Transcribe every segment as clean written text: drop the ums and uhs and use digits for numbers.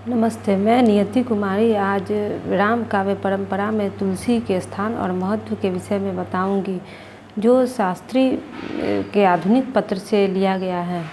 नमस्ते, मैं नियति कुमारी आज राम काव्य परंपरा में तुलसी के स्थान और महत्व के विषय में बताऊंगी, जो शास्त्री के आधुनिक पत्र से लिया गया है।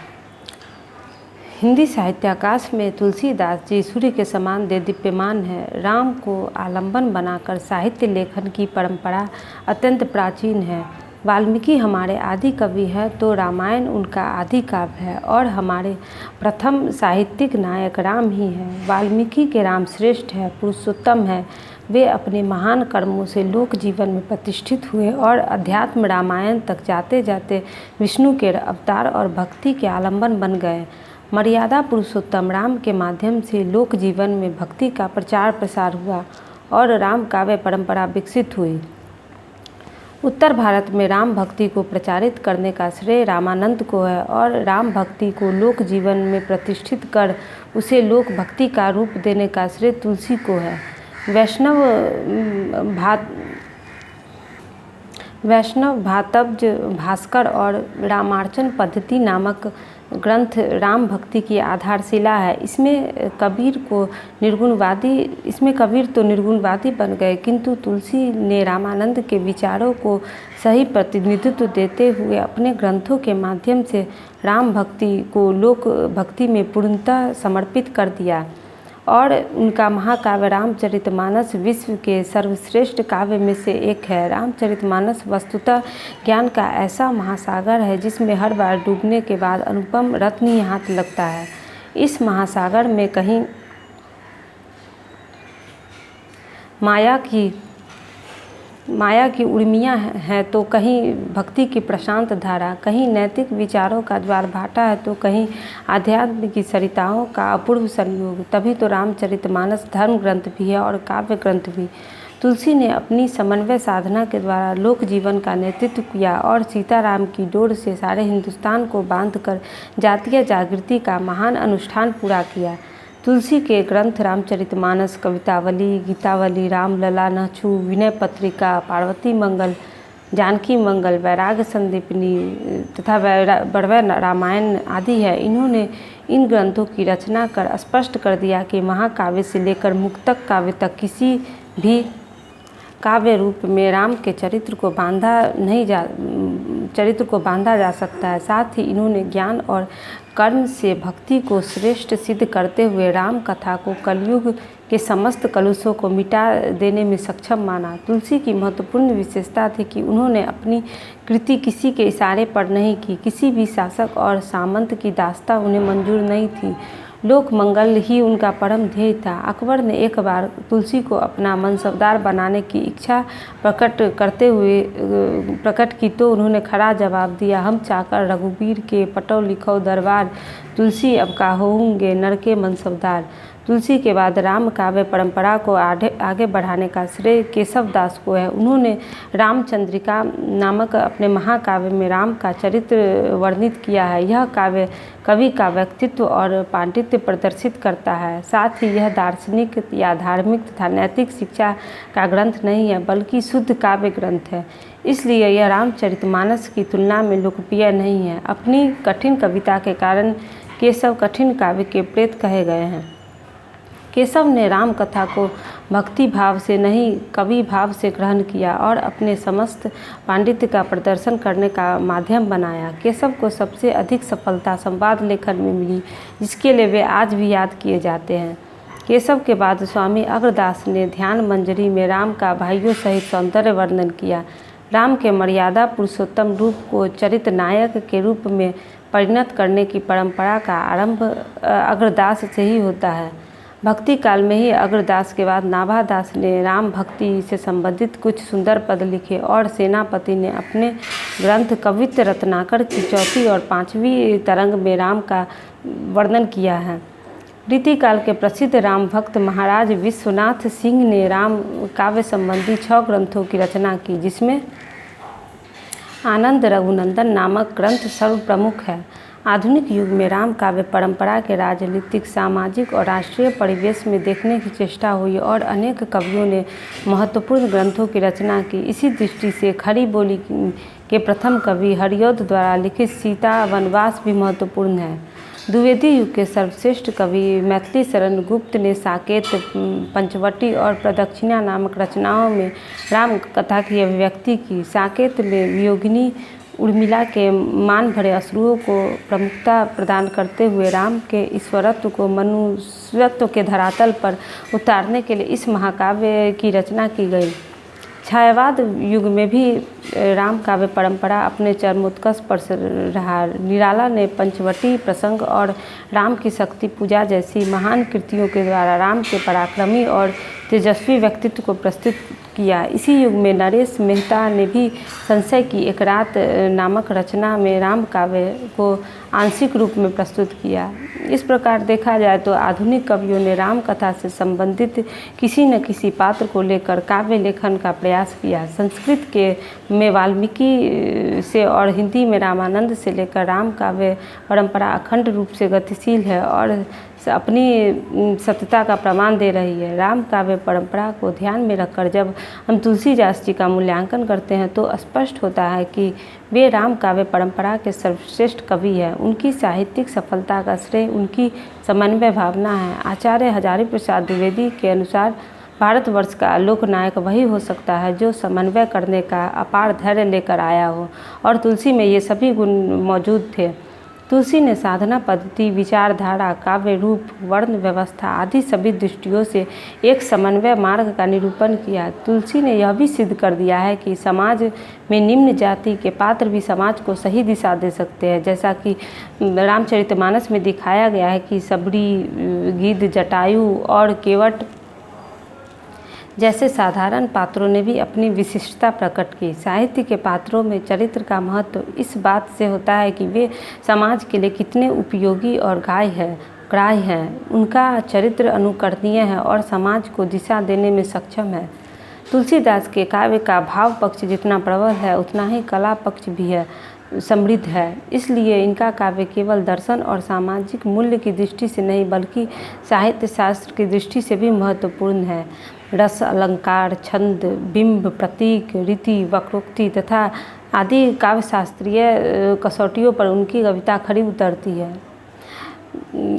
हिंदी साहित्याकाश में तुलसीदास जी सूर्य के समान देदीप्यमान है। राम को आलंबन बनाकर साहित्य लेखन की परंपरा अत्यंत प्राचीन है। वाल्मीकि हमारे आदि कवि हैं तो रामायण उनका आदि काव्य है और हमारे प्रथम साहित्यिक नायक राम ही हैं। वाल्मीकि के राम श्रेष्ठ है, पुरुषोत्तम है। वे अपने महान कर्मों से लोक जीवन में प्रतिष्ठित हुए और अध्यात्म रामायण तक जाते जाते विष्णु के अवतार और भक्ति के आलंबन बन गए। मर्यादा पुरुषोत्तम राम के माध्यम से लोक जीवन में भक्ति का प्रचार प्रसार हुआ और राम काव्य परंपरा विकसित हुई। उत्तर भारत में राम भक्ति को प्रचारित करने का श्रेय रामानंद को है और राम भक्ति को लोक जीवन में प्रतिष्ठित कर उसे लोक भक्ति का रूप देने का श्रेय तुलसी को है। वैष्णव भातब्ज भास्कर और रामार्चन पद्धति नामक ग्रंथ राम भक्ति की आधारशिला है। इसमें कबीर तो निर्गुणवादी बन गए, किंतु तुलसी ने रामानंद के विचारों को सही प्रतिनिधित्व देते हुए अपने ग्रंथों के माध्यम से राम भक्ति को लोक भक्ति में पूर्णतः समर्पित कर दिया और उनका महाकाव्य रामचरितमानस विश्व के सर्वश्रेष्ठ काव्य में से एक है। रामचरितमानस वस्तुतः ज्ञान का ऐसा महासागर है जिसमें हर बार डूबने के बाद अनुपम रत्न ही हाथ लगता है। इस महासागर में कहीं माया की उर्मियाँ हैं तो कहीं भक्ति की प्रशांत धारा, कहीं नैतिक विचारों का ज्वार भाटा है तो कहीं आध्यात्म की सरिताओं का अपूर्व संयोग। तभी तो रामचरितमानस धर्म ग्रंथ भी है और काव्य ग्रंथ भी। तुलसी ने अपनी समन्वय साधना के द्वारा लोक जीवन का नेतृत्व किया और सीताराम की डोर से सारे हिंदुस्तान को बांधकर जातीय जागृति का महान अनुष्ठान पूरा किया। तुलसी के ग्रंथ रामचरितमानस, कवितावली, गीतावली, रामलला, नहछु, विनय पत्रिका, पार्वती मंगल, जानकी मंगल, वैराग्य संदीपनी तथा बड़वै रामायण आदि है। इन्होंने इन ग्रंथों की रचना कर स्पष्ट कर दिया कि महाकाव्य से लेकर मुक्तक काव्य तक किसी भी काव्य रूप में राम के चरित्र को बांधा जा सकता है। साथ ही इन्होंने ज्ञान और कर्म से भक्ति को श्रेष्ठ सिद्ध करते हुए राम कथा को कलयुग के समस्त कलुषों को मिटा देने में सक्षम माना। तुलसी की महत्वपूर्ण विशेषता थी कि उन्होंने अपनी कृति किसी के इशारे पर नहीं की। किसी भी शासक और सामंत की दास्ता उन्हें मंजूर नहीं थी। लोक मंगल ही उनका परम ध्येय था। अकबर ने एक बार तुलसी को अपना मनसबदार बनाने की इच्छा प्रकट की तो उन्होंने खरा जवाब दिया, हम चाकर रघुबीर के पटो लिखो दरबार, तुलसी अब का होंगे नर के मनसबदार। तुलसी के बाद राम काव्य परंपरा को आगे बढ़ाने का श्रेय केशव दास को है। उन्होंने रामचंद्रिका नामक अपने महाकाव्य में राम का चरित्र वर्णित किया है। यह काव्य कवि का व्यक्तित्व और पांडित्य प्रदर्शित करता है। साथ ही यह दार्शनिक या धार्मिक तथा नैतिक शिक्षा का ग्रंथ नहीं है, बल्कि शुद्ध काव्य ग्रंथ है। इसलिए यह रामचरितमानस की तुलना में लोकप्रिय नहीं है। अपनी कठिन कविता के कारण केशव कठिन काव्य के प्रेत कहे गए हैं। केशव ने राम कथा को भक्ति भाव से नहीं, कवि भाव से ग्रहण किया और अपने समस्त पांडित्य का प्रदर्शन करने का माध्यम बनाया। केशव को सबसे अधिक सफलता संवाद लेखन में मिली, जिसके लिए वे आज भी याद किए जाते हैं। केशव के बाद स्वामी अग्रदास ने ध्यान मंजरी में राम का भाइयों सहित सौंदर्य वर्णन किया। राम के मर्यादा पुरुषोत्तम रूप को चरित्र नायक के रूप में परिणत करने की परंपरा का आरंभ अग्रदास से ही होता है। भक्ति काल में ही अग्रदास के बाद नाभादास ने राम भक्ति से संबंधित कुछ सुंदर पद लिखे और सेनापति ने अपने ग्रंथ कवित्त रत्नाकर की चौथी और पांचवी तरंग में राम का वर्णन किया है। रीतिकाल के प्रसिद्ध राम भक्त महाराज विश्वनाथ सिंह ने राम काव्य संबंधी 6 ग्रंथों की रचना की, जिसमें आनंद रघुनंदन नामक ग्रंथ सर्वप्रमुख है। आधुनिक युग में राम काव्य परंपरा के राजनीतिक, सामाजिक और राष्ट्रीय परिवेश में देखने की चेष्टा हुई और अनेक कवियों ने महत्वपूर्ण ग्रंथों की रचना की। इसी दृष्टि से खड़ी बोली के प्रथम कवि हरिऔध द्वारा लिखित सीता वनवास भी महत्वपूर्ण है। द्विवेदी युग के सर्वश्रेष्ठ कवि मैथिली शरण गुप्त ने साकेत, पंचवटी और प्रदक्षिणा नामक रचनाओं में राम कथा की अभिव्यक्ति की। साकेत में वियोगिनी उर्मिला के मान भरे अश्रुओं को प्रमुखता प्रदान करते हुए राम के ईश्वरत्व को मनुष्यत्व के धरातल पर उतारने के लिए इस महाकाव्य की रचना की गई। छायावाद युग में भी राम काव्य परंपरा अपने चरमोत्कर्ष पर रहा। निराला ने पंचवटी प्रसंग और राम की शक्ति पूजा जैसी महान कृतियों के द्वारा राम के पराक्रमी और तेजस्वी व्यक्तित्व को प्रस्तुत किया। इसी युग में नरेश मेहता ने भी संशय की एक रात नामक रचना में राम काव्य को आंशिक रूप में प्रस्तुत किया। इस प्रकार देखा जाए तो आधुनिक कवियों ने राम कथा से संबंधित किसी न किसी पात्र को लेकर काव्य लेखन का प्रयास किया। संस्कृत के में वाल्मीकि से और हिंदी में रामानंद से लेकर राम काव्य परंपरा अखंड रूप से गतिशील है और अपनी सत्यता का प्रमाण दे रही है। राम काव्य परंपरा को ध्यान में रखकर जब हम तुलसीदास जी का मूल्यांकन करते हैं तो स्पष्ट होता है कि वे राम काव्य परंपरा के सर्वश्रेष्ठ कवि हैं। उनकी साहित्यिक सफलता का श्रेय उनकी समन्वय भावना है। आचार्य हजारी प्रसाद द्विवेदी के अनुसार भारतवर्ष का लोकनायक वही हो सकता है जो समन्वय करने का अपार धैर्य लेकर आया हो, और तुलसी में ये सभी गुण मौजूद थे। तुलसी ने साधना पद्धति, विचारधारा, काव्य रूप, वर्ण व्यवस्था आदि सभी दृष्टियों से एक समन्वय मार्ग का निरूपण किया। तुलसी ने यह भी सिद्ध कर दिया है कि समाज में निम्न जाति के पात्र भी समाज को सही दिशा दे सकते हैं, जैसा कि रामचरितमानस में दिखाया गया है कि सबरी, गिद्ध, जटायु और केवट जैसे साधारण पात्रों ने भी अपनी विशिष्टता प्रकट की। साहित्य के पात्रों में चरित्र का महत्व इस बात से होता है कि वे समाज के लिए कितने उपयोगी और ग्राह्य हैं। उनका चरित्र अनुकरणीय है और समाज को दिशा देने में सक्षम है। तुलसीदास के काव्य का भाव पक्ष जितना प्रबल है उतना ही कला पक्ष भी है समृद्ध है। इसलिए इनका काव्य केवल दर्शन और सामाजिक मूल्य की दृष्टि से नहीं बल्कि साहित्य शास्त्र की दृष्टि से भी महत्वपूर्ण है। रस, अलंकार, छंद, बिंब, प्रतीक, रीति, वक्रोक्ति तथा आदि काव्य शास्त्रीय कसौटियों पर उनकी कविता खरी उतरती है।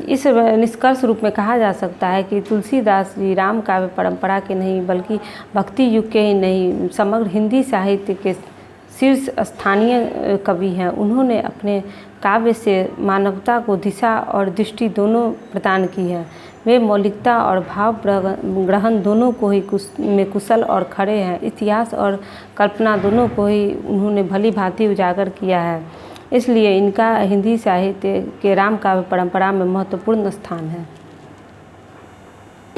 इस निष्कर्ष रूप में कहा जा सकता है कि तुलसीदास जी राम काव्य परंपरा के नहीं बल्कि भक्ति युग के ही नहीं समग्र हिंदी साहित्य के शीर्ष स्थानीय कवि हैं। उन्होंने अपने काव्य से मानवता को दिशा और दृष्टि दोनों प्रदान की है। वे मौलिकता और भाव ग्रहण दोनों को ही में कुशल और खड़े हैं। इतिहास और कल्पना दोनों को ही उन्होंने भली भांति उजागर किया है। इसलिए इनका हिंदी साहित्य के राम काव्य परंपरा में महत्वपूर्ण स्थान है।